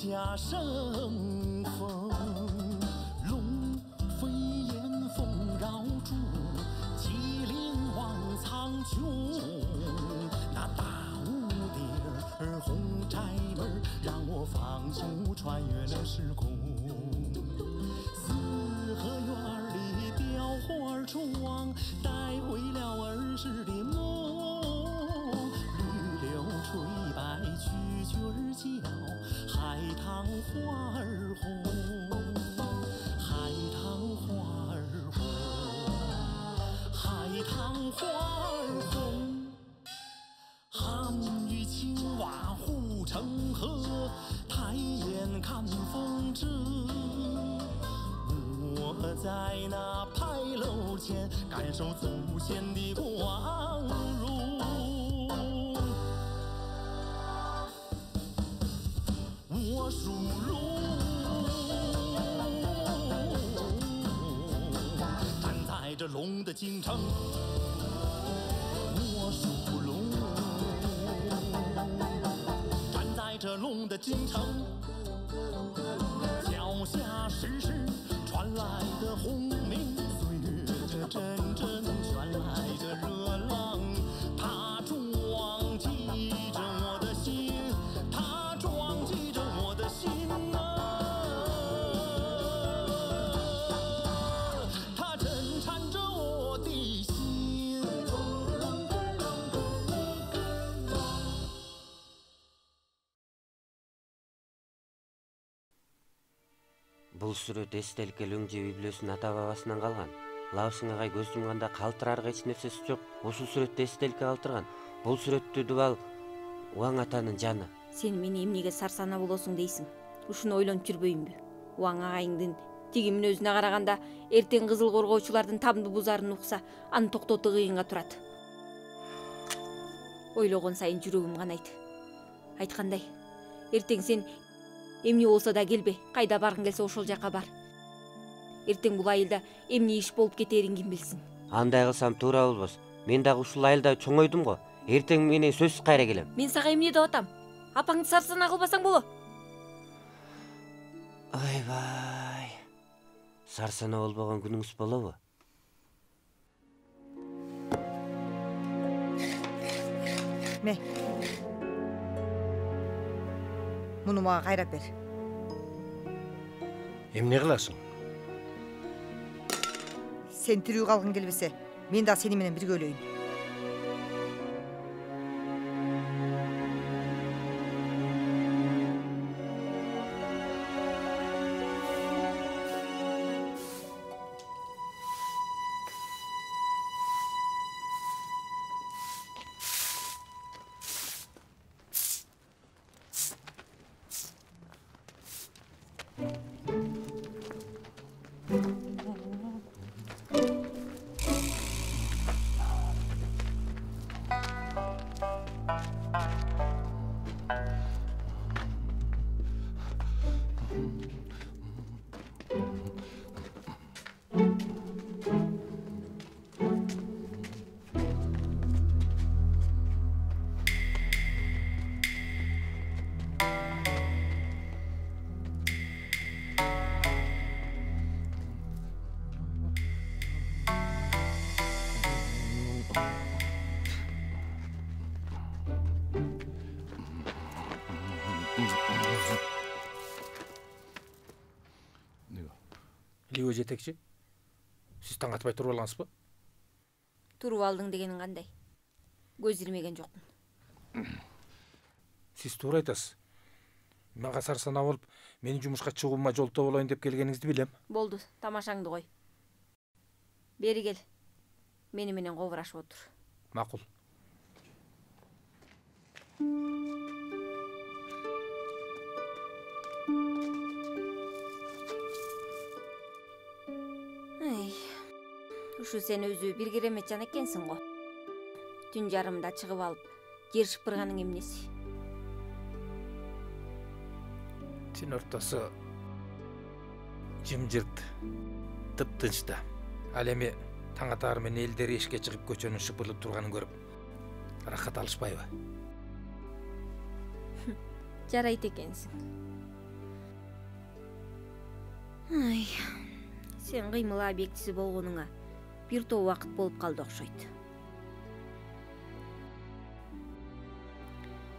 下生风，龙飞燕凤绕柱，麒麟望苍穹。那大屋顶儿红柴门，让我仿佛穿越了时空。四合院里雕花窗，带回了儿时的梦。绿柳垂白蛐蛐儿叫，海棠花儿红，海棠花儿红，海棠花儿红。汉与青蛙护城河，抬眼看风筝。我在那牌楼前，感受祖先的光荣。我属龙，站在这龙的京城。我属龙，站在这龙的京城。脚下时时传来的轰鸣，岁月这阵阵传来的热浪，它撞击着我的心，它撞击着我的心啊，它震颤着我的心。Бул сүрөт эстеликке Лөңжө библиосунун ата бабасынан калган. Лаосың агай көз жумганда калтырарга эч нерсеси жок. Ушул сүрөттү эстеликке калтырган. Бул сүрөттү дубал Уаң атанын жаны. Сен мени эмнеге сарсана болосуң дейсиң? Ушуну ойлонуп жүрбөйүнбү? Уаң агайыңдын тиги мүнөзүнө караганда эртең кызыл коргоочулардын тамды бузарын укса, аны токтотуу кыйынга турат. Ойлогон сайын жүрөгүм канайт. Айткандай, эртең сен эмне болсо да келбе, кайда баргың келсе ошол жака бар. Эртең бул айылда эмне иш болуп кетерин ким билсин. Андай кылсам туура болбос. Мен дагы ушул айылда чоңойдум го. Эртең менен сөзсүз кайра келем. Мен сага эмне деп атам? Апаңды сарсана кылбасаң боло. Ойбай. Сарсана болбогон күнүңүз болобу? Ме. Муну мага кайрап бер. Эмне кыласың? Сен тирүү калгың келбесе, мен да сени менен бирге өлөйүн. Лио жетекчи, сиз таң атпай туруп алгансызбы? Туруп алдың дегениң кандай? Көз ирмеген жокмун. Сиз туура айтасыз. Мага сарсана болуп, мени жумушка чыгуума жолтоо болоюн деп келгениңизди билем. Болду, тамашаңды кой. Бери кел. Мени менен кобурашып отур. Макул. Ушу сен өзү бир керемет жан экенсиң го. Түн жарымда чыгып алып, жер шыпырганың эмнеси? Түн ортасы жымжырт, тып-тынч да. Ал эми таң атаар менен элдер эшикке чыгып көчөнүн шыпырылып турганын көрүп, рахат алышпайбы? Жарайт экенсиң. Ай, сен кыймыл объектиси болгонуңа бир топ убакыт болуп калды окшойт.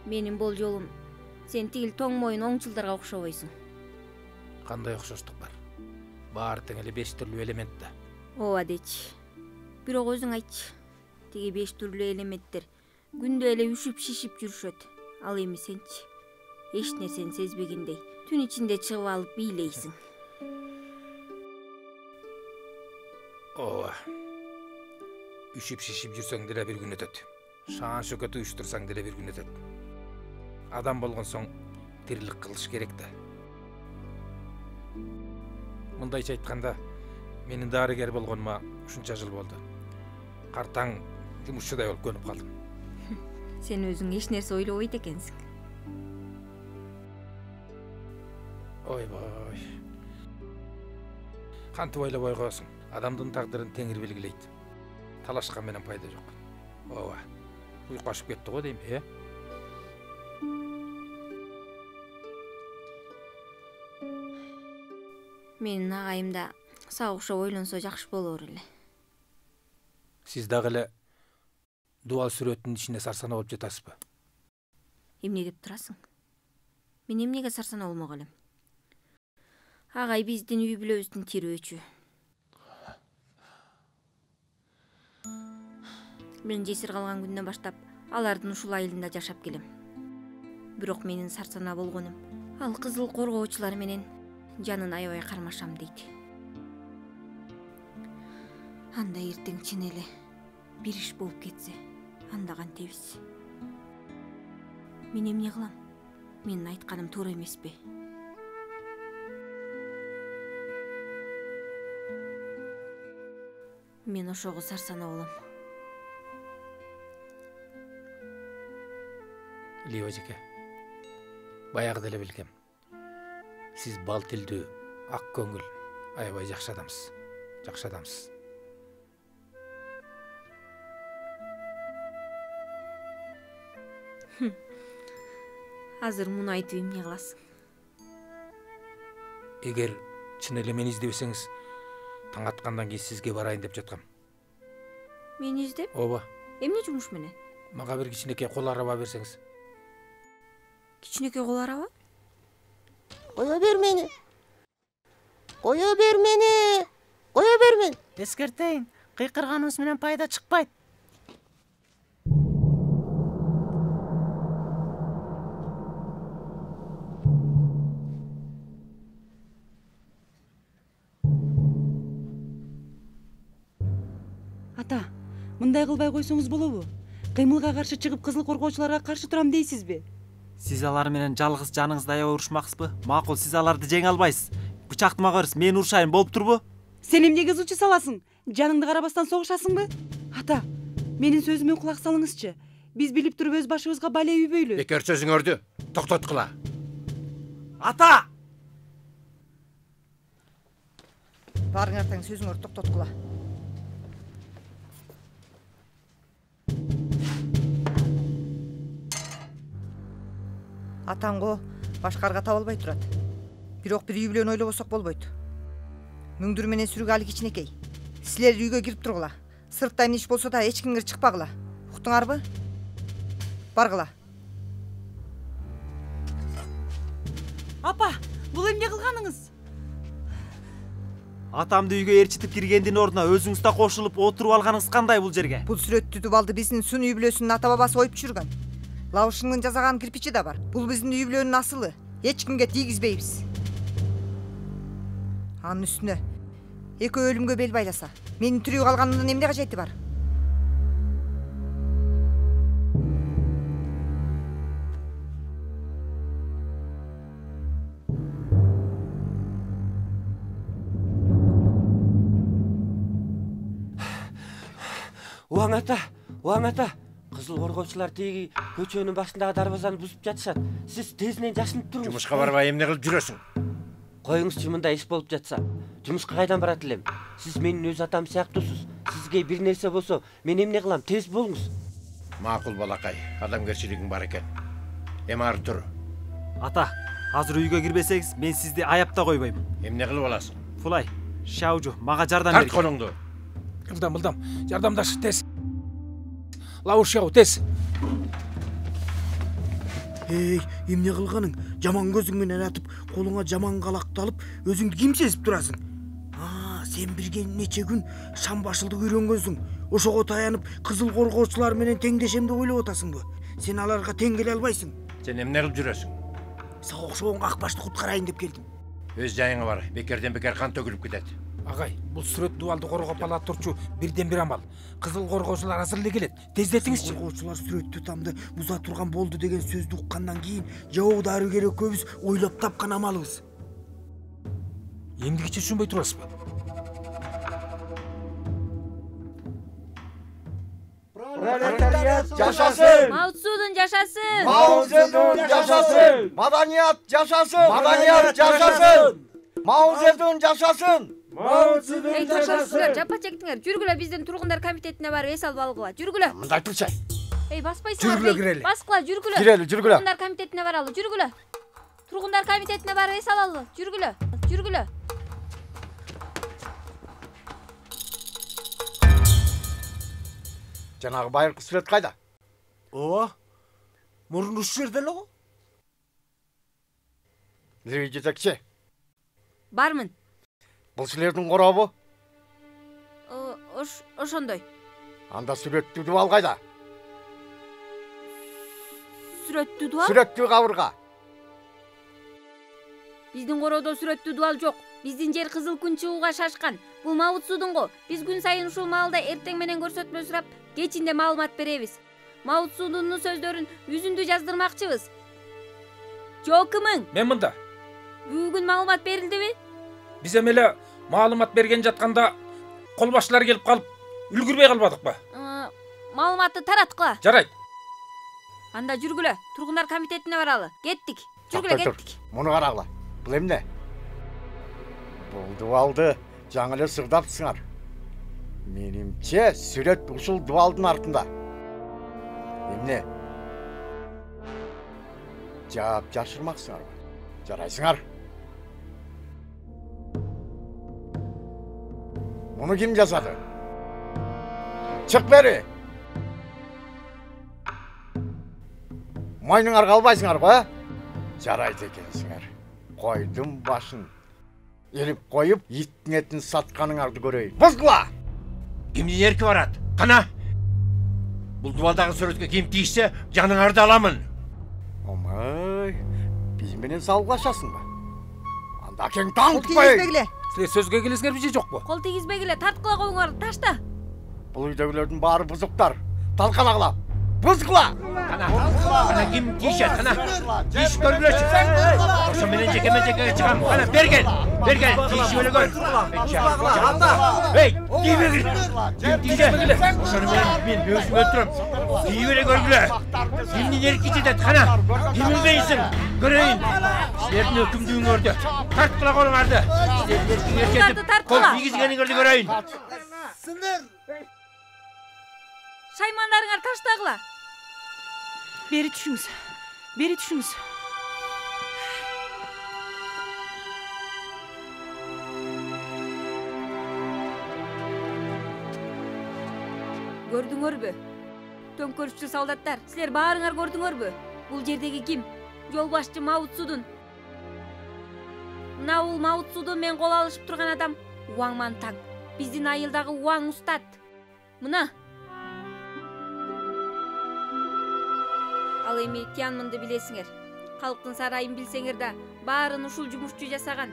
Менин болжолум, сен тигил тоң моюн оңчулдарга окшобойсуң. Кандай окшоштук бар? Баары тең эле 5 түрлүү элемент да. Ооба дечи. Бирок өзүң айтчы. Тиги 5 түрлүү элементтер күндө эле үшүп шишип жүрүшөт. Ал эми сенчи? Эч нерсени сезбегендей түн ичинде чыгып алып бийлейсиң. Ооба. Үшүп шишип жүрсөң деле бир күн өтөт. Шаан шөкөт уюштурсаң деле бир күн өтөт. Адам болгон соң тирилик кылыш керек да. Мындайча айтканда, менин дарыгер болгонума ушунча жыл болду. Картаң жумушчудай болуп көнүп калдым. Сен өзүң эч нерсе ойлобойт экенсиң. Ойбой. Кантип ойлобой коесуң? Адамдын тагдырын Теңир белгилейт. Талашкан менен пайда жок. Ооба. Уйку ашып кетти го дейм, Менин агайым да сага окшоп ойлонсо жакшы болор эле. Сиз дагы эле дубал сүрөтүнүн ичинде сарсана болуп жатасызбы? Эмне деп турасың? Мен эмнеге сарсана болмок элем? Агай биздин үй бүлөбүздүн тирөөчү. Мен жесир калган күндөн баштап алардын ушул айылында жашап келем. Бирок менин сарсана болгонум ал кызыл коргоочулар менен жанын аябай кармашам дейт. Анда эртең чын эле бир иш болуп кетсе, анда кантебиз? Мен эмне кылам? Менин айтканым туура эмеспи? Мен ошого сарсана болом. Лио эжеке, баягы деле билгем. Сиз бал тилдүү, ак көңүл, аябай жакшы адамсыз. Жакшы адамсыз. Азыр муну айтып эмне кыласың? Эгер чын эле мени издебесеңиз, таң аткандан кийин сизге барайын деп жаткам. Мени издеп? Ооба. Эмне жумуш менен? Мага бир кичинекей кол араба берсеңиз. Кичинекей кол араба? Коя бер мени. Коя бер мени. Коя бер мени. Эскертейин, кыйкырганыбыз менен пайда чыкпайт. Ата, мындай кылбай койсоңуз болобу? Кыймылга каршы чыгып кызыл коргоочуларга каршы турам дейсизби? Сиз алар менен жалгыз жаныңызды аябай урушмаксызбы? Макул, сиз аларды жеңе албайсыз. Бычакты мага бериз, мен урушайын болуп турбу? Сен эмнеге зучу саласың? Жаныңды карабастан согушасыңбы? Ата, менин сөзүмө кулак салыңызчы. Биз билип туруп өз башыбызга бале үйбөйлү. Бекер сөзүңөрдү токтоткула. Ата! Барыңар тең сөзүңөрдү токтоткула. Атаңго башкарга таба албай турат. Бирок бир үй бүлөнү ойлобосок болбойт. Мүңдүр менен сүрүк али кичинекей. Силер үйгө кирип тургула. Сырттан иш болсо да эч кимге чыкпагыла. Уктуңарбы? Баргыла. Апа, бул эмне кылганыңыз? Атамды үйгө ээрчитип киргендин ордуна өзүңүз да кошулуп отуруп алганыңыз кандай бул жерге? Бул сүрөттү дубалды биздин Сун үй бүлөсүнүн ата бабасы оюп жүргөн. Лаушыңдын жасаган кирпичи да бар. Бул биздин үй бүлөнүн асылы. Эч кимге тийгизбейбиз. Анын үстүнө экөө өлүмгө бел байласа, менин тирүү калганымдын эмне кажети бар? Уаң ата, кызыл коргоочулар тиги көчөнүн башындагы дарбазаны бузуп жатышат. Сиз тезинен жашынып туруңуз. Жумушка барбай эмне кылып жүрөсүң? Коюңузчу, мындай иш болуп жатса, жумушка кайдан барат элем? Сиз менин өз атам сыяктуусуз. Сизге бир нерсе болсо, мен эмне кылам? Тез болуңуз. Макул балакай, адамгерчилигиң бар экен. Эми ары тур. Ата, азыр үйгө кирбесеңиз, мен сизди аяп да койбойм. Эмне кылып аласың? Фулай, Шаужу, мага жардам Тарт бер. колуңду. Ылдам, жардамдаш, тез. Лауышау, тез. Эй, эмне кылганың? Жаман көзүң менен атып, колуңа жаман калакты алып, өзүңдү ким сезип турасың? Сен бирге нече күн шам башылдык үйрөнгөнсүң. Ошого таянып, кызыл коргоочулар менен теңдешем деп ойлоп атасыңбы? Сен аларга тең келе албайсың. Сен эмне кылып жүрөсүң? Сага окшогон акбашты куткарайын деп келдим. Өз жайыңа бар. Бекерден бекер кан төгүлүп кетет. Агай, бул сүрөт дубалды коргоп ала турчу бирден бир амал. Кызыл коргоочулар азыр эле келет. Тездетиңизчи. Коргоочулар сүрөттү тамды буза турган болду деген сөздү уккандан кийин жабоо дарыгер экөөбүз ойлоп тапкан амалыбыз. Эмдигиче түшүнбөй турасызбы? Пролетариат жашасын! Мао Цзэдун жашасын! Мао Цзэдун жашасын! Маданият жашасын! Маданият жашасын! Мао Цзэдун жашасын! Мао Цзэдун жашасын! Жапа чектиңер, жүргүлө биздин тургундар комитетине барып эс алып алгыла. Жүргүлө. Мындай турчу. Баспайсыңар. Жүргүлө кирели. Баскыла, жүргүлө. Кирели, жүргүлө. Тургундар комитетине баралы, жүргүлө. Тургундар комитетине барып эс алалы. Жүргүлө. Жүргүлө. Жанагы байыркы сүрөт кайда? Ооба. Мурун ушул жерде эле го. Леви жетекчи. Бармын. Бул силердин коробу? Ошондой. Анда сүрөттүү дубал кайда? Сүрөттүү дубал? Сүрөттүү кабырга. Биздин короодо сүрөттүү дубал жок. Биздин жер кызыл күн чыгууга шашкан. Бул Мао Цзэдун го. Биз күн сайын ушул маалда эртең менен көрсөтмө сурап, кечинде маалымат беребиз. Мао Цзэдундун сөздөрүн үзүндү жаздырмакчыбыз. Жокумуң. Мен мында. Бүгүн маалымат берилдиби? Биз эмеле маалымат берген жатканда кол башчылар келип калып, үлгүрбөй калбадыкпы? Маалыматты тараткыла. Жарайт. Анда жүргүлө. Тургундар комитетине баралы. Кеттик. Жүргүлө, кеттик. Муну карагыла. Бул эмне? Бул дубалды жаңы эле сырдаптсыңар. Менимче сүрөт ушул дубалдын артында. Эмне? Жаап жашырмаксыңарбы? Жарайсыңар. Муну ким жазады? Чык бери. Майныңар калбайсыңарбы? Жарайт экенсиңер. Койдум башын элип коюп, иттин этин сатканыңарды көрөйүн. Бузгула! Кимдин эрки барат? Кана? Бул дубалдагы сүрөткө ким тийишсе, жаныңарды аламын. Омай, биз менен салгылашасыңбы? Анда кең таң тукпай. Силер сөзгө келесиңерби же жокпу? Кол тийгизбегиле, тарткыла коюңар, ташта. Бул үйдөгүлөрдүн баары бузуктар. Талкалагыла. Бузгула! Кана ким тийишет? Кана тийиш көргүлөчү. Ошо менен жекеме-жекеге чыгам. Кана бергел. Тийишип эле көр. Эй, тийбегил. Ким тийишет? Ошону менен мен өзүм өлтүрөм. Тийип эле көргүлө. Кимдин эрки жетет? Кана кимилбейсиң? Көрөйүн. Силердин өкүмдүүңөрдү тарткыла колуңарды. Силердин эркиңер жетип, кол тийгизгениңерди көрөйүн. Шаймандарыңар таштагыла. Бери түшүңүз. Бери түшүңүз. Көрдүңөрбү? Төңкөрүшчү солдаттар, силер баарыңар көрдүңөрбү? Бул жердеги ким? Жол башчы Мао Цзэдун. Мына бул Мао Цзэдун менен кол алышып турган адам Уаң Мантаң. Биздин айылдагы Уаң устат. Мына. Ал эми Тянмынды билесиңер. Калктын сарайын билсеңер да, баарын ушул жумушчу жасаган.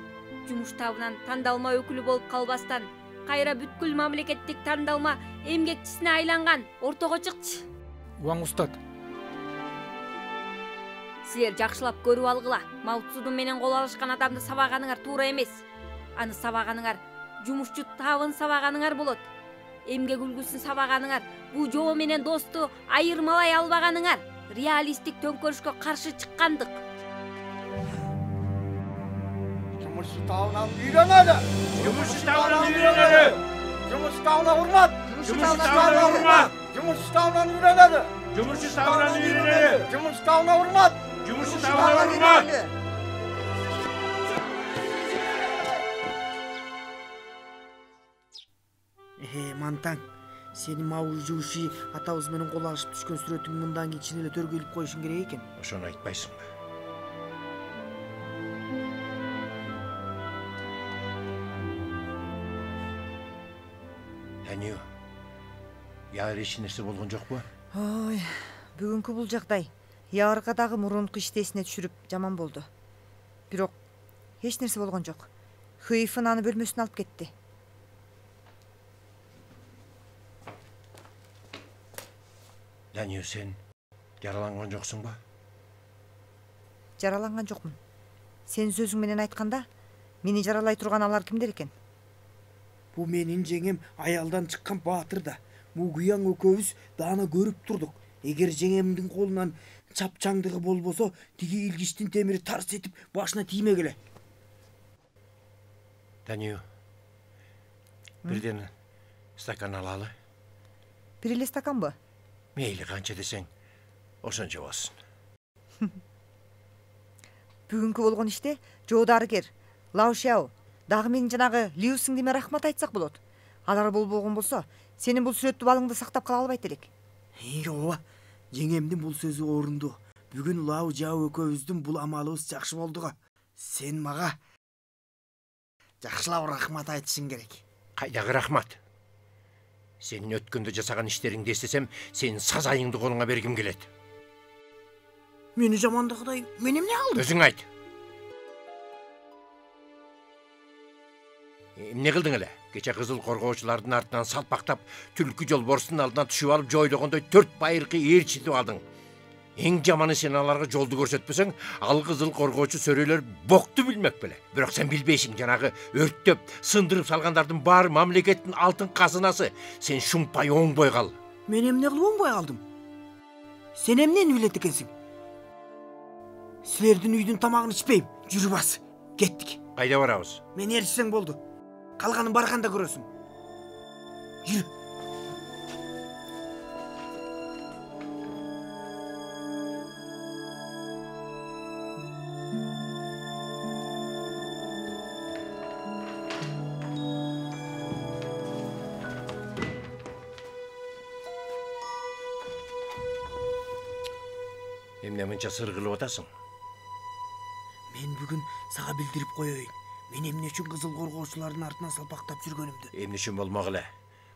Жумуш табынан тандалма өкүлү болуп калбастан, кайра бүткүл мамлекеттик тандалма эмгекчисине айланган. Ортого чыкчы. Уаң устат. Силер жакшылап көрүп алгыла. Мао Цзэдун менен кол алышкан адамды сабаганыңар туура эмес. Аны сабаганыңар жумушчу табын сабаганыңар болот. Эмгек үлгүсүн сабаганыңар, бул жоо менен досту айырмалай албаганыңар. Реалистик төңкөрүшкө каршы чыккандык. Жумушчу табынан үйрөнөлү. Жумушчу табынан үйрөнөлү. Жумушчу табына урмат. Жумушчу табына урмат. Жумушчу табынан үйрөнөлү. Жумушчу табынан үйрөнөлү. Жумушчу табына урмат. Жумушчу табына урмат. Мантаң, сени Маужуши атабыз менен кол алышып түшкөн сүрөтүң мындан кийин чын эле төргө илип коюшуң керек экен. Ошону айтпайсыңбы? Таню, яар эч нерсе болгон жокпу? Ой, бүгүнкү бул жагдай Ярга дагы мурунку иштесине түшүрүп жаман болду. Бирок эч нерсе болгон жок. Хыйфын аны бөлмөсүнө алып кетти. Таню, сен жараланган жоксуңбу? Жараланган жокмун. Сен сөзүң менен айтканда, мени жаралай турган алар кимдер экен? Бу менин жеңем аялдан чыккан баатыр да. Мугуяң экөөбүз даана көрүп турдук. Эгер жеңемдин колунан чапчаңдыгы болбосо, тиги илгичтин темири тарс этип башына тиймегеле. Таню, бирден стакан алалы. Бир эле стаканбы? Мейли канча десең, ошончо болсун. Бүгүнкү болгон иште Жоо дарыгер, Лао Шяо, дагы менин жанагы Лиу сиңдиме рахмат айтсак болот. Алар болбогон болсо, сенин бул сүрөттү балыңды сактап кала албайт элек. Ооба, жеңемдин бул сөзү орунду. Бүгүн Лао Жао экөөбүздүн бул амалыбыз жакшы болду го. Сен мага жакшылап рахмат айтышың керек. Кайдагы рахмат? Сенин өткөндө жасаган иштериңди эстесем, сенин сазайыңды колуңа бергим келет. Мени жамандагыдай мен эмне кылдым? Өзүң айт. Эмне кылдың эле? Кече кызыл коргоочулардын артынан салпактап, түлкү жолборстун алдына түшүп алып жойлогондой 4 байыркы ээрчитип алдың. Эң жаманы сен аларга жолду көрсөтпөсөң, ал кызыл коргоочу сөрөйлөр бокту билмек беле. Бирок сен билбейсиң, жанагы өрттөп, сындырып салгандардын баары мамлекеттин алтын казынасы. Сен шумпай оңбой кал. Мен эмне кылып оңбой калдым? Сен эмнени билет экенсиң? Силердин үйдүн тамагын ичпейм. Жүрү бас. Кеттик. Кайда барабыз? Мен ээрчисең болду. Калганын барганда көрөсүң. Жүрү. Эмне мынча сыргылып атасың? Мен бүгүн сага билдирип коеюн. Мен эмне үчүн кызыл коргоочулардын артынан салпактап жүргөнүмдү. Эмне үчүн болмок эле?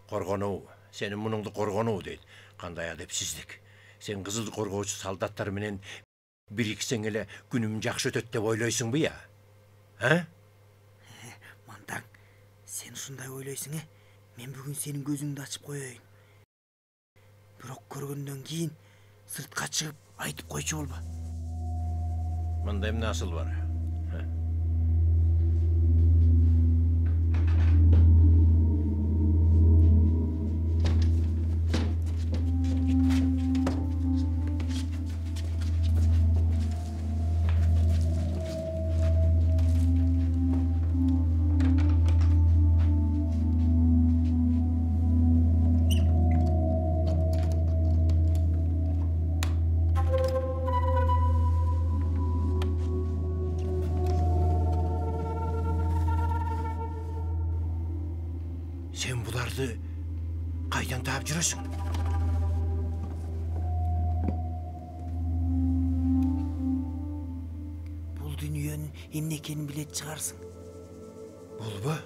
Коргонуу, сенин мунуңду коргонуу дейт. Кандай адепсиздик. Сен кызыл коргоочу солдаттар менен бириксең эле күнүм жакшы өтөт деп ойлойсуңбу я? Мантаң, сен ушундай ойлойсуң, Мен бүгүн сенин көзүңдү ачып коеюн. Бирок көргөндөн кийин сыртка чыгып айтып койчу болбо. Мында эмне асыл бар? Sen bulardı kaydan taap жүрөсүң? Бул дүйнөнүн эмне экенин билет чыгарсың. Булбу?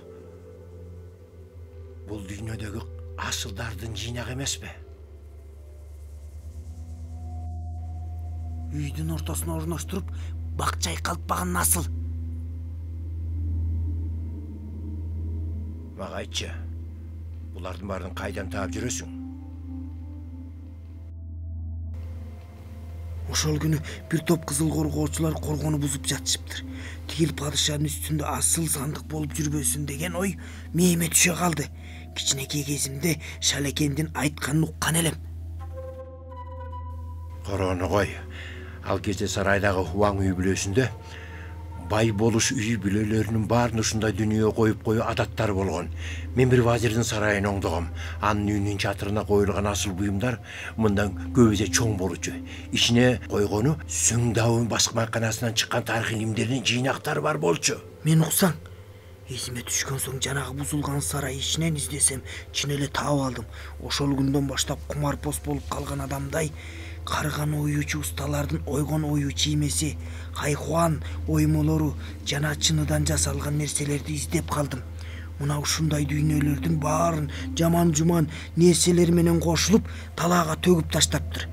Бул дүйнөдөгү асылдардын жыйнагы эмеспи? Үйдүн ортосуна орноштуруп, бак чайкалтпаган асыл. Мага айтчы. Булардын баарын кайдан таап жүрөсүң? Ошол күнү бир топ кызыл коргоочулар коргону бузуп жатышыптыр. Тигил падышанын үстүндө асыл сандык болуп жүрбөсүн деген ой мээме түшө калды. Кичинекей кезимде Шалекендин айтканын уккан элем. Короону кой. Ал кезде сарайдагы Хуаң үй бүлөсүндө бай болуш үй бүлөлөрүнүн баарын ушундай дүнүйө коюп кою адаттар болгон. Мен бир вазирдин сарайын оңдогом. Анын үйүнүн чатырына коюлган асыл буюмдар мындан көп эсе чоң болчу. Ичине койгону Сүңдаун баскмаканасынан чыккан тарыхый илимдердин жыйнактары бар болчу. Мен уксаң, Esime түшкөн соң жанагы бузулган сарай ичинен издесем чын эле таап алдым. Ошол күндөн баштап кумарпоз болуп калган адамдай карыган оюучу усталардын ойгон ою чиймеси, кайхуан оймолору жана чыныдан жасалган нерселерди издеп калдым. Мына ушундай дүйнөлөрдүн баарын жаман-жуман нерселер менен кошулуп талаага төгүп таштаптыр.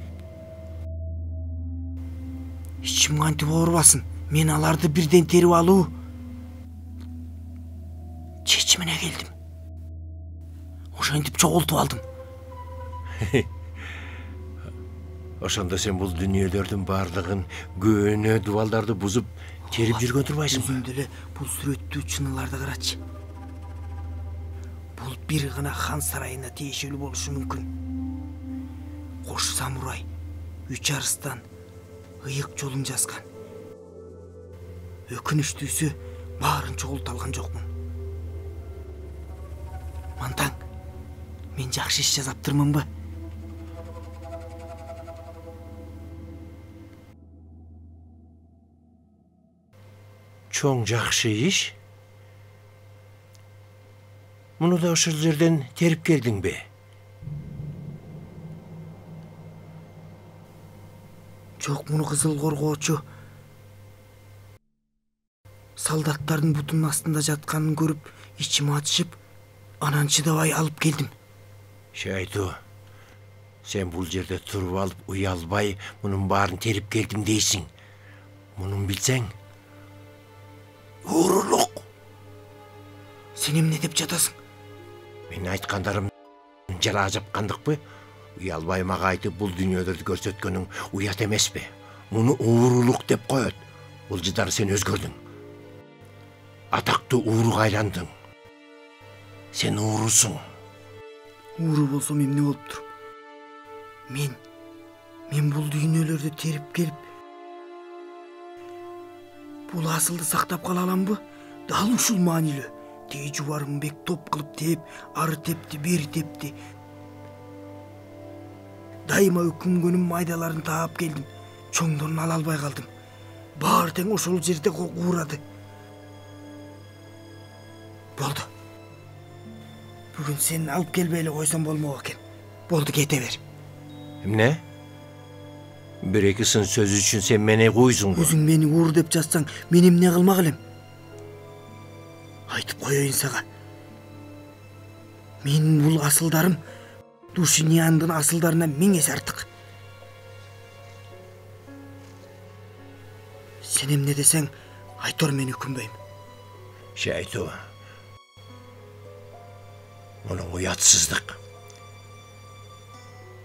Ичим кантип оорубасын? Мен аларды бирден терип алуу чечимине келдим. Ошентип чогултуп алдым. Ошондо сен бул дүнүйөлөрдүн баардыгын көөнө дубалдарды бузуп терип жүргөн турбайсыңбы? Өзүңдө эле бул сүрөттүү чыныларды карачы. Бул бир гана хан сарайына тиешелүү болушу мүмкүн. Кош самурай 3 арыстан ыйык жолун жазган. Өкүнүчтүүсү баарын чогулта алган жокмун. Мантаң, мен жакшы иш жасаптырмынбы? Чоң жакшы иш. Муну да ошол жерден терип келдиңби? Жок, муну кызыл коргоочу солдаттардын бутунун астында жатканын көрүп, ичим ачышып, анан чыдабай алып келдим. Шайту, сен бул жерде туруп алып уялбай мунун баарын терип келдим дейсиң. Мунун билсең, уурулук. Сен эмне деп жатасың? Мен айткандарым жара жапкандыкпы? Уялбай мага айтып бул дүйнөлөрдү көрсөткөнүң уят эмеспи? Муну уурулук деп коет. Бул жылдары сен өзгөрдүң. Атактуу ууруга айландың. Сен уурусуң. Ууру болсом эмне болуптур? Мен бул дүйнөлөрдү терип келип, бул асылды сактап кала аламбы? Дал ушул маанилүү. Тээ жубарым бек топ кылып тээп, ары тепти, бери тепти. Дайыма өкүнгөнүм майдаларын таап келдим. Чоңдорун ала албай калдым. Баары тең ошол жерде куурады. Болду. Бүгүн сен алып келбей эле койсоң болмок экен. Болду, кете бер. Эмне? Бир-эки сын сөз үчүн сен мени куйсуңбу? Өзүң мени уур деп жатсаң, мен эмне кылмак элем? Айтып коеюн сага. Менин бул асылдарым Душиньяндын асылдарына 1000 эсе артык. Сен эмне десең, айтор, мен өкүнбөйм. Шайту, муну уятсыздык.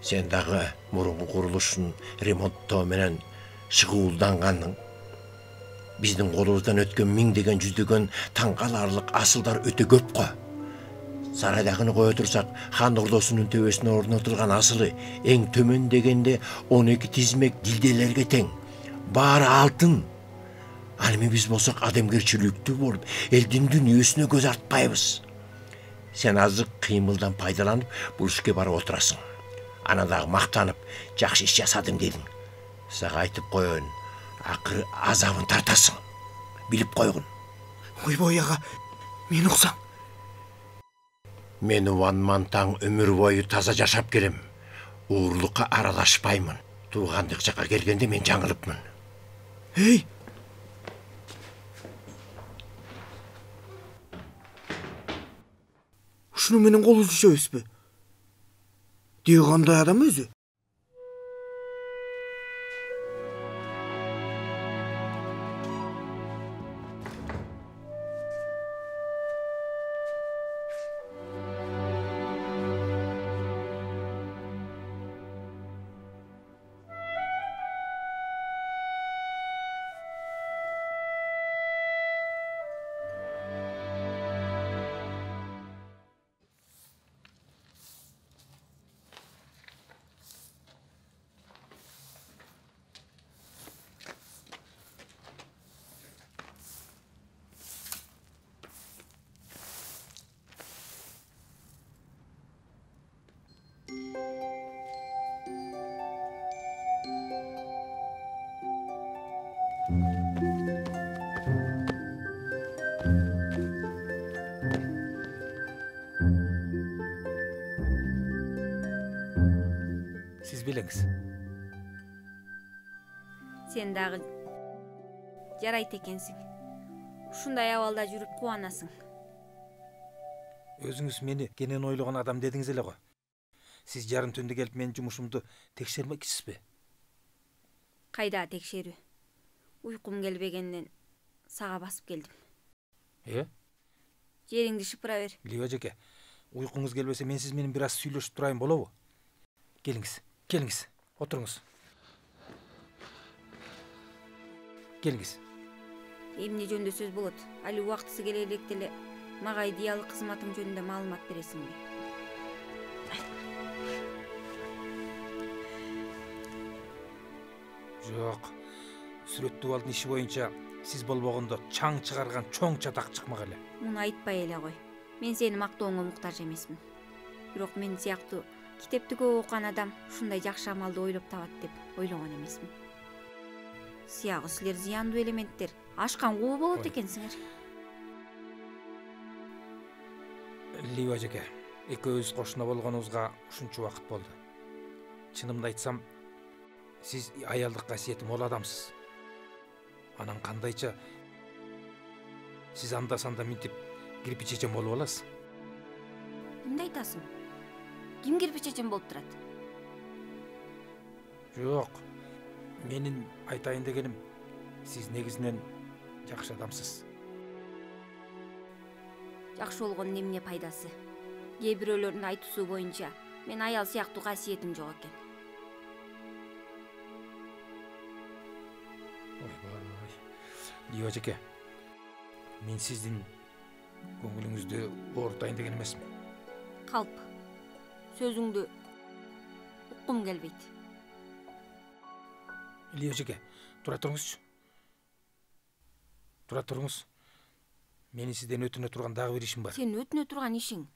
Сен дагы мурунку курулушун ремонттоо менен шыгуулдангандың. Биздин колубуздан өткөн 1000 жүздөгөн таң каларлык асылдар өтө көп го. Сарайдагыны кое турсак, хан ордосунун төбөсүнө орнотулган асылы эң төмөн дегенде 12 тизмек дилделерге тең. Баары алтын. Ал эми биз болсок адамгерчиликтүү болуп, элдин дүнүйөсүнө көз артпайбыз. Сен азык кыймылдан пайдаланып, бул ишке барып отурасың. Анан дагы мактанып, жакшы иш жасадым дедиң. Сага айтып коеюн, акыры азабын тартасың. Билип койгун. Ойбой ага, мен уксаң. Мен Ван Мантаң өмүр бою таза жашап келем. Уурулукка аралашпаймын. Туугандык жакка келгенде мен жаңылыпмын. Эй! Ушуну менен кол үзүшөбүзбү? Деги кандай адам өзү? келиңиз. Сен дагы жарайт экенсиң. Ушундай абалда жүрүп кубанасың. Өзүңүз мени кенен ойлогон адам дедиңиз эле го. Сиз жарым түндө келип менин жумушумду текшермекчисизби? Кайда текшерүү? Уйкум келбегенден сага басып келдим. Жериңди шыпыра бер. Лива эжеке, уйкуңуз келбесе мен сиз менен бир аз сүйлөшүп турайын болобу? Келиңиз, отуруңуз. Келиңиз. Эмне жөнүндө сөз болот? Али убактысы келе электе эле мага идеалдык кызматың жөнүндө маалымат бересиңби? Жок. Сүрөттүү алдын иши боюнча сиз болбогондо чаң чыгарган чоң чатак чыкмак эле. Муну айтпай эле кой. Мен сени мактооңо муктаж эмесмин. Бирок мен сыяктуу китепти көп окуган адам ушундай жакшы амалды ойлоп табат деп ойлогон эмесмин. Сыягы силер зыяндуу элементтер ашкан куу болот экенсиңер. Лива эжеке, экөөбүз кошуна болгонубузга ушунча убакыт болду. Чынымды айтсам, сиз аялдык касиети мол адамсыз. Анан кандайча сиз анда-санда минтип кирпич чечен болуп аласыз? Эмне айтасың? Ким кирпич чечен болуп турат? Жок. Менин айтайын дегеним, сиз негизинен жакшы адамсыз. Жакшы болгондун эмне пайдасы? Кээ бирөөлөрдүн айтуусу боюнча мен аял сыяктуу касиетим жок экен. Лива эжеке, мен сиздин көңүлүңүздү оорутайын деген эмесмин. Калп, сөзүңдү уккум келбейт. Лива эжеке, тура туруңузчу. Тура туруңуз. Менин сизден өтүнө турган дагы бир ишим бар. Сен өтүнө турган ишиң?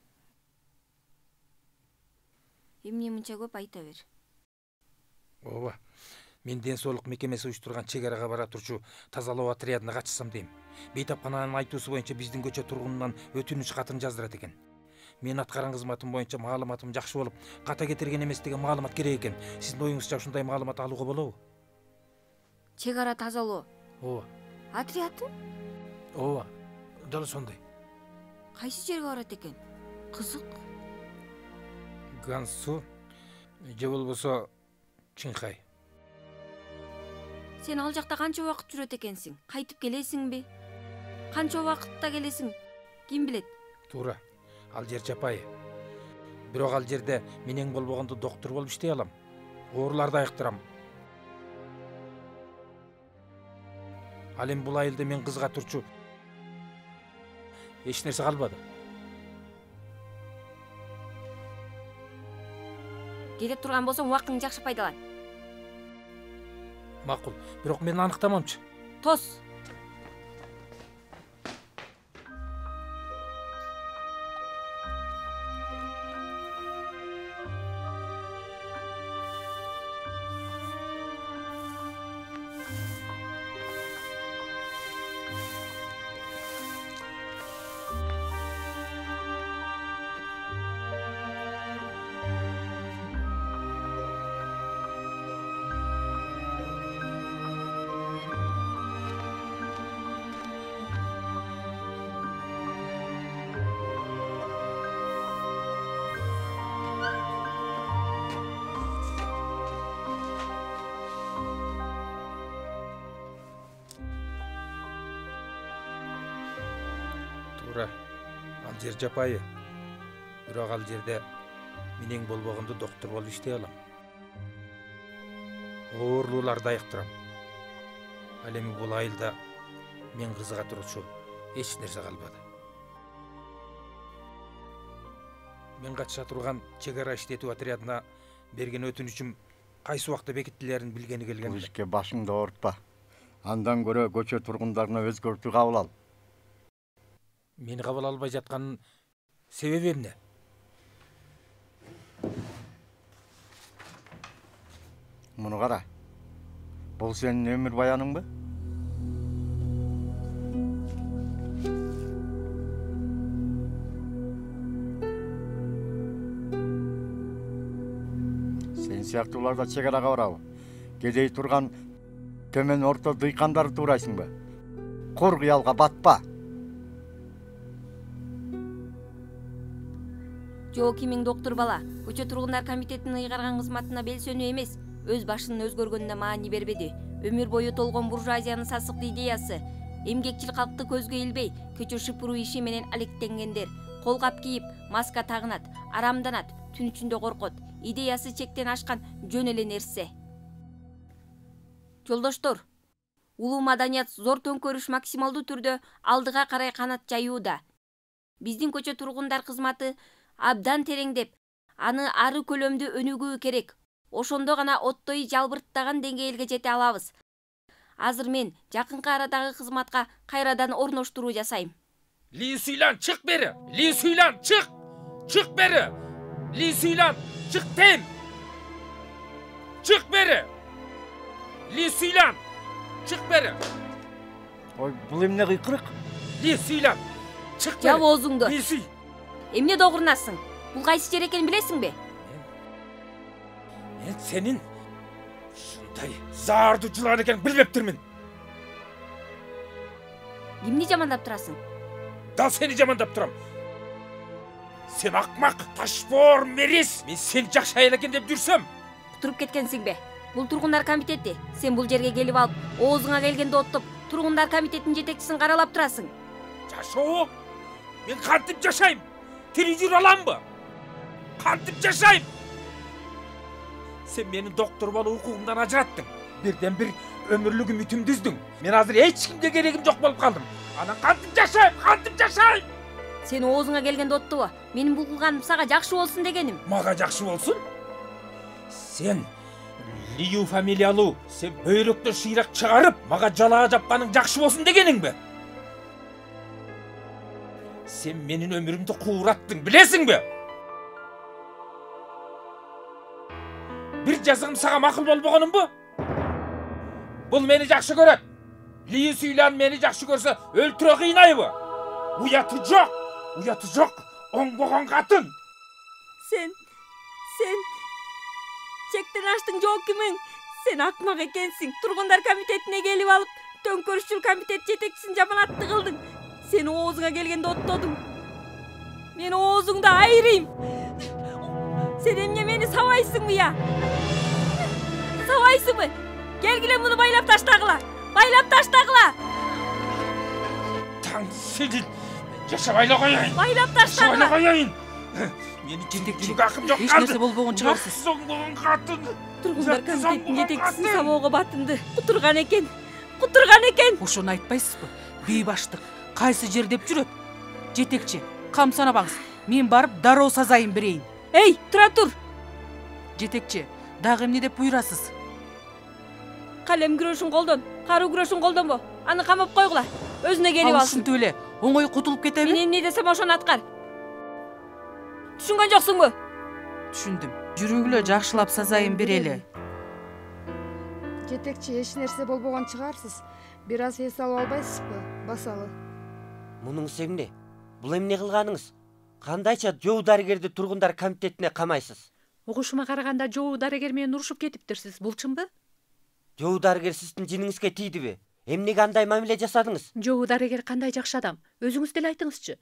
Эмне мынча көп айта бер. Ооба. Мен ден соолук мекемеси уюштурган чек арага бара турчу тазалоо отрядына катышсам дейм. Бейтапкананын айтуусу боюнча биздин көчө тургунунан өтүнүч катын жаздырат экен. Мен аткарган кызматым боюнча маалыматым жакшы болуп, ката кетирген эмес деген маалымат керек экен. Сиздин оюңузча ушундай маалымат алууга болобу? Чек ара тазалоо? Ооба. Отряды? Ооба. Дал ошондой. Кайсы жерге барат экен? Кызык. Гансу же болбосо Чинхай. Сен ал жакта канча убакыт жүрөт экенсиң? Кайтып келесиңби? Канча убакытта келесиң? Ким билет? Туура. Ал жер жапайы. Бирок ал жерде менен болбогондо доктор болуп иштей алам. Ооруларды айыктырам. Ал эми бул айылда мен кызга турчу эч нерсе калбады. Келе турган болсоң убактыңды жакшы пайдалан. Макул, бирок мен аныктамамчы. Тос. Туура. Ал жер жапайы. Бирок ал жерде менен болбогондо доктор болуп иштей алам. Оорулууларды айыктырам. Ал эми бул айылда мен кызыга турчу эч нерсе калбады. Мен катыша турган чек ара иштетүү отрядына берген өтүнүчүм кайсы убакта бекитилерин билгени келген. Бул ишке башыңды оорутпа. Андан көрө көчө тургундарына өзгөртүү кабыл ал. Мени кабыл албай жатканын себеби эмне? Муну кара. Бул сенин өмүр баяныңбы? Сен сыяктуулар да чек арага барабы? Кедей турган төмөн орто дыйкандарды туурайсыңбы? Кур кыялга батпа. Жоокимиң доктор бала, көчө тургундар комитетинин ыйгарган кызматына белсөнүү эмес, өз башынын өзгөргөнүнө маани бербеди. Өмүр бою толгон буржуазиянын сасыктуу идеясы, эмгекчил калкты көзгө илбей, көчө шыпыруу иши менен алектенгендер, колгап кийип, маска тагынат, арамданат, түн ичинде коркот. Идеясы чектен ашкан жөн эле нерсе. Жолдоштор, улуу маданият зор төңкөрүш максималдуу түрдө алдыга карай канат жаюуда. Биздин көчө тургундар кызматы абдан тереңдеп, аны ары көлөмдүү өнүгүү керек. Ошондо гана оттой жалбырттаган деңгээлге жете алабыз. Азыр мен жакынкы арадагы кызматка кайрадан орноштуруу жасайм. Ли Суйлан, чык бери! Ли Суйлан, чык! Чык бери! Ли Суйлан, чык дейм! Чык бери! Ли Суйлан, чык бери! Ой, бул эмне кыйкырык? Ли Суйлан, чык бери! Жабы оозуңду. Ли Суй! Эмне догурнасың? Бул кайсы жер экенин билесиңби? Мен сенин ушундай заардуу жылан экенин билбептирмин. Кимди жамандап турасың? Дал сени жамандап турам. Сен акмак, ташбоор, мерис. Мен сени жакшы аял экен деп жүрсөм. Кутуруп кеткенсиңби? Бул тургундар комитети. Сен бул жерге келип алып, оозуңа келгенде оттоп, тургундар комитетинин жетекчисин каралап турасың. Жашоо? Мен кантип жашайм? Тирүү жүрө аламбы? Кантип жашайм? Сен менин доктор болуу укугумдан ажыраттың. Бирден бир өмүрлүк үмүтүмдү үздүң. Мен азыр эч кимге керегим жок болуп калдым. Анан кантип жашайм? Кантип жашайм? Сен оозуңа келгенде оттубу? Менин бул кылганым сага жакшы болсун дегеним. Мага жакшы болсун? Сен Лию фамилиялуу, сен бөйрөктө шыйрак чыгарып, мага жалаа жапканың жакшы болсун дегениңби? Сен менин өмүрүмдү куураттың, билесиңби? Бир жазыгым сага макул болбогонумбу? Бул мени жакшы көрөт. Ли Суйлан мени жакшы көрсө, өлтүрө кыйнайбы? Уяты жок, оңбогон катын. Сен чектен аштың Жоокимиң. Сен акмак экенсиң. Тургундар комитетине келип алып, төңкөрүшчүл комитет жетекчисин жаманатты кылдың. Сен оозуңа келгенде оттодуң. Мен оозуңду айрыйм. Сен эмне мени сабайсыңбы я? Сабайсыңбы? Келгиле муну байлап таштагыла. Байлап таштагыла. Таң сенин. Жашабай эле коеюн. Байлап таштагыла. Жашабай эле коеюн. Мени жетектүүгө акым жок эч калды. нерсе болбогон чыгарсыз. Соңгон катын. Тургундар комитетинин жетекчисин сабоого батынды. Кутурган экен. Ошону айтпайсызбы? Бей баштык кайсы жер деп жүрөт? Жетекчи, кам санабаңыз. Мен барып дароо сазайын берейин. Эй, тура тур. Жетекчи, дагы эмне деп буйрасыз? Калем күрөшүн колдон, каруу күрөшүн колдонбо. Аны камап койгула. Өзүнө келип алсын. Ушинтип эле оңой кутулуп кетеби? Мен эмне десем ошону аткар. Түшүнгөн жоксуңбу? Түшүндүм. Жүрүгүлө жакшылап сазайын берели. Жетекчи, эч нерсе болбогон чыгарсыз. Бир аз эс алып албайсызбы? Басалы. Мунуңуз эмне? Бул эмне кылганыңыз? Кандайча жоо дарыгерди тургундар комитетине камайсыз? Угушума караганда жоо дарыгер менен урушуп кетиптирсиз. Бул чынбы? Жоо дарыгер сиздин жиниңизге тийдиби? Эмнеге андай мамиле жасадыңыз? Жоо дарыгер кандай жакшы адам? Өзүңүз деле айтыңызчы.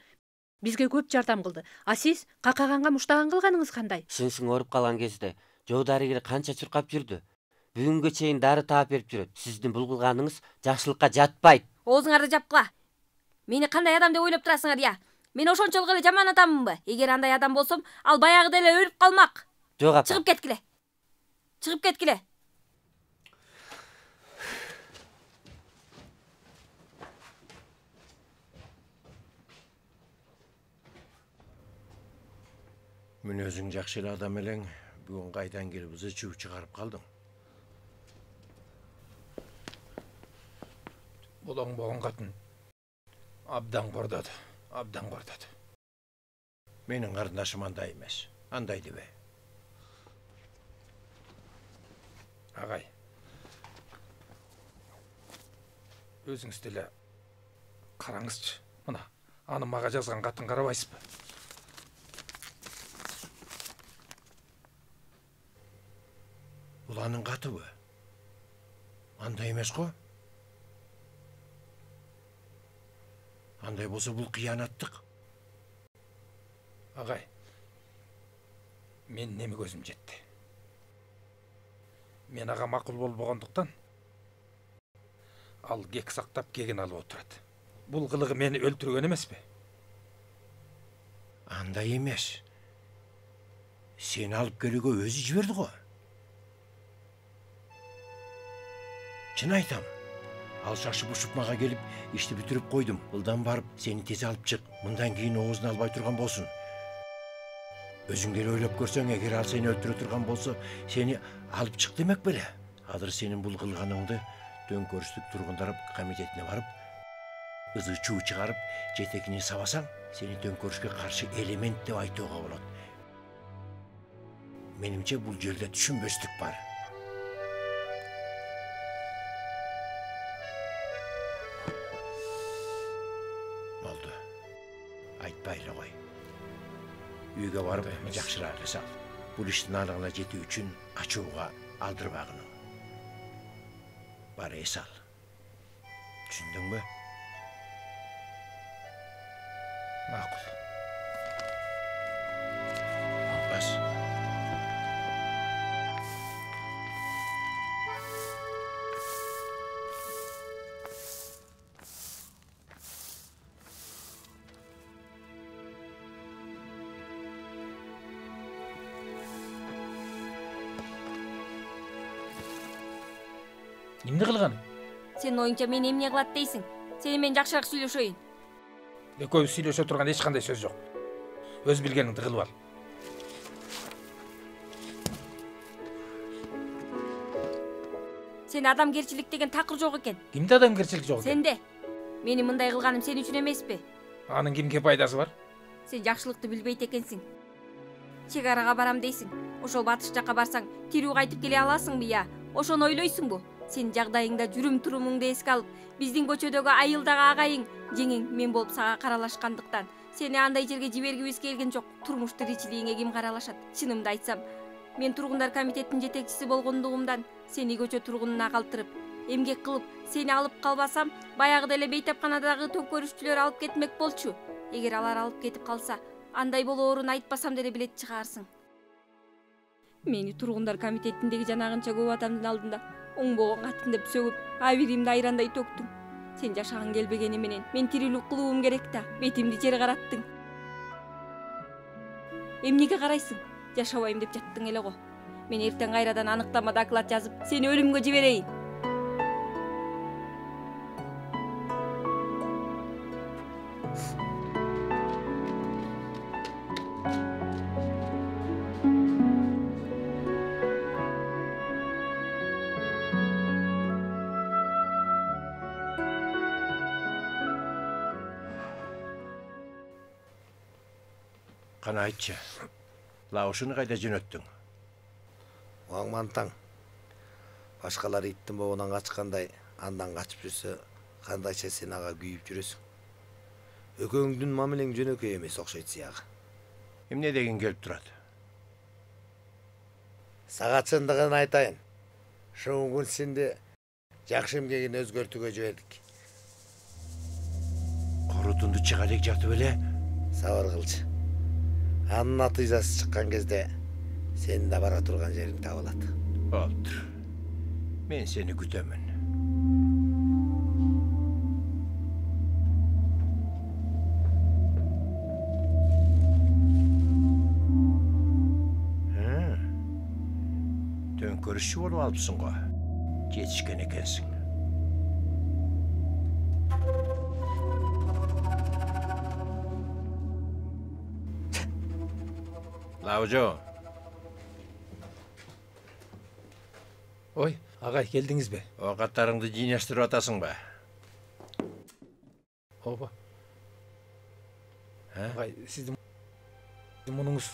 Бизге көп жардам кылды. А сиз какаганга муштаган кылганыңыз кандай? Сиңсиң ооруп калган кезде жоо дарыгер канча чуркап жүрдү? Бүгүнгө чейин дары таап берип жүрөт. Сиздин бул кылганыңыз жакшылыкка жатпайт. Оозуңарды жапкыла. Мени кандай адам деп ойлоп турасыңар я? Мен ошончолук эле жаман адаммынбы? Эгер андай адам болсом, ал баягыда эле өлүп калмак. Жок апа. Чыгып кеткиле. Чыгып кеткиле. Мен өзүң жакшы эле адам элең, бүгүн кайдан келип ызы-чуу чыгарып калдың. Бул оңбогон катын абдан кордоду. Менин карындашым андай эмес. Андай дебе. Агай. Өзүңүз деле караңызчы. Мына, аны мага жазган катын карабайсызбы? Уланын катыбы? Андай эмес го? Андай болсо бул кыянаттык. Агай, мен неме көзім жетті. Мен аға мақұл болбогондуктан ал кек сактап кегин алып отурат. Бул кылыгы мени өлтүргөн эмеспи? Андай эмес. Сени алып келүүгө өзү жиберди го. Чын айтам. Ал шашып ушуп мага келип, ишти бүтүрүп койдум. Ылдан барып, сени тез алып чык. Мындан кийин оозун албай турган болсун. Өзүң деле ойлоп көрсөң, эгер ал сени өлтүрө турган болсо, сени алып чык демек беле. Азыр сенин бул кылганыңды Төңкөрүштүк тургундар комитетине барып, ызы чуу чыгарып, жетегине сабасаң, сени Төңкөрүшкө каршы элемент деп айтууга болот. Менимче бул жерде түшүнбөстүк бар. Болду. Айтпай эле кой. Үйгө барып, жакшыраак эс ал. Бул иштин аныгына жетүү үчүн ачууга алдырбагын. Бар эс ал. Түшүндүңбү? Макул. Албас. Эмне кылганың? Сенин оюңча мен эмне кылат дейсиң? Сени менен жакшыраак сүйлөшөйүн. Экөөбүз сүйлөшө турган эч кандай сөз жок. Өз билгениңди кылып ал. Сен адамгерчилик деген такыр жок экен. Кимде адамгерчилик жок экен? Сенде. Менин мындай кылганым сен үчүн эмеспи? Анын кимге пайдасы бар? Сен жакшылыкты билбейт экенсиң. Чек арага барам дейсиң. Ошол батыш жакка барсаң, тирүү кайтып келе аласыңбы я? Ошону ойлойсуңбу? Сен жагдайыңда жүрүм-турумуңду эске алып, биздин көчөдөгү айылдагы агайың, жеңиң мен болуп сага каралашкандыктан сени андай жерге жибергибиз келген жок. Турмуш тиричилигиңе ким каралашат? Чынымды айтсам, мен тургундар комитетинин жетекчиси болгондугумдан сени көчө тургунуна калтырып, эмгек кылып, сени алып калбасам, баягыда эле бейтапканадагы төңкөрүшчүлөр алып кетмек болчу. Эгер алар алып кетип калса, андай болоорун айтпасам деле билет чыгарсың. Мени тургундар комитетиндеги жанагынча көп адамдын алдында оңбогон катын деп сөгүп, абиримди айрандай төктүң. Сен жашагың келбегени менен мен тирүүлүк кылуум керек да, бетимди жер караттың. Эмнеге карайсың? Жашабайм деп жаттың эле го. Мен эртең кайрадан аныктама доклад жазып, сени өлүмгө жиберейин. Кана айтчы. Лаушуну кайда жөнөттүң? Оңмантаң. Башкалар иттин боонан качкандай, андан качып жүрсө, кандайча сен ага күйүп жүрөсүң. Экөөңдүн мамилең жөнөкөй эмес окшойт сияга. Эмне деген келип турат? Сага чындыгын айтайын. Ушул күн сенди жакшы эмгегин өзгөртүүгө жибердик. Корутунду чыгарек жатып эле. Сабыр кылчы. Анын натыйжасы чыккан кезде сенин да бара турган жериң табылат. Болду. Мен сени күтөмүн. Төңкөрүшчү болуп алыпсың го. Жетишкен экенсиң. Лаужо. Ой, агай, келдиңизби? Оокаттарыңды жыйнаштырып атасың ба? Ооба. Агай, сиздин мунуңуз.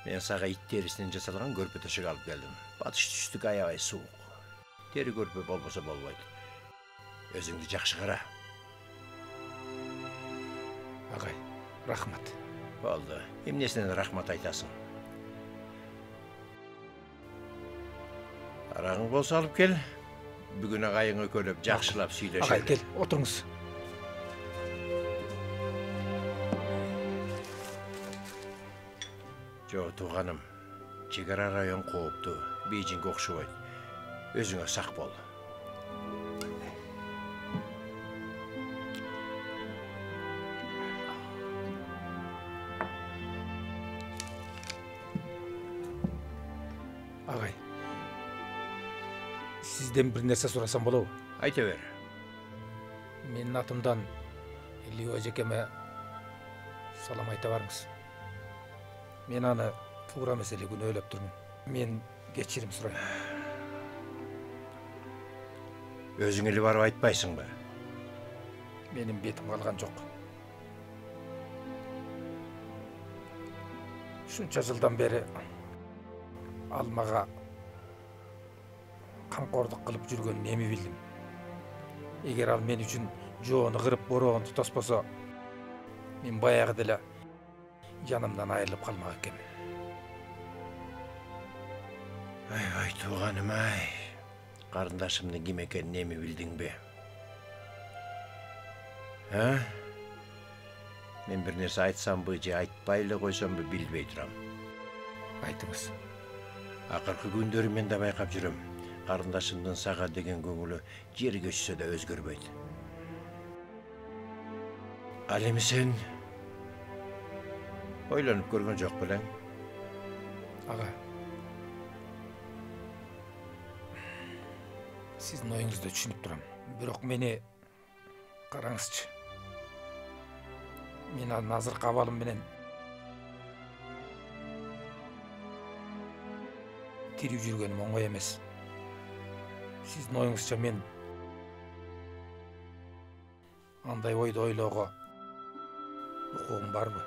Мен сага ит терисинен жасалган көрпө төшөк алып келдим. Батыш түштүк аябай суук. Тери көрпө болбосо болбойт. Өзүңдү жакшы кара. Агай, рахмат. Болду. Эмнесине рахмат айтасың? Арағың болса алып кел. Бүгін ағайың өкөлеп, жақшылап Ағай, сөйлешеді. кел, отырыңыз. Жо, туғаным, чегара район қоопты, Бейжинге оқшыбайды. Өзіңе сақ бол. Ағай, сізден бір нәрсе сұрасам болау? Айта бер. Менің атымдан Лио жекеме салам айта барыңыз. Мен аны тура мәселе күн ойлап тұрмын. Мен кешірім сұраймын. Өзің елі барып айтпайсың ба? Менің бетім қалған жоқ. Шунша жылдан бері алмаға қамқорлық қылып жүргенін неме білдім. Егер ал мен үшін жоғыны қырып борағын тұтаспаса, мен баяғы ділі жанымдан айырылып қалмақ екенмін. Ай, туғаным, ай. Қарындашымның кім екенін неме білдің бе? Мен бір нәрсе айтсам бы, же айтпайлы қойсам бы білбей тұрам. Айтыңыз. Ақырқы күндері мен де байқап жүрем. Қарындашымның саға деген көңілі жер көшсе де өзгербейді. Ал эми сен ойланып көрген жоқ білең? Аға, сіздің ойыңызды түсініп тұрам. Бірақ мені қараңызшы. Мен назыр қабалым менен тирүү жүргенім оңой емес. Сіздің ойыңызша мен андай ойды ойлауға құқығым бар бы?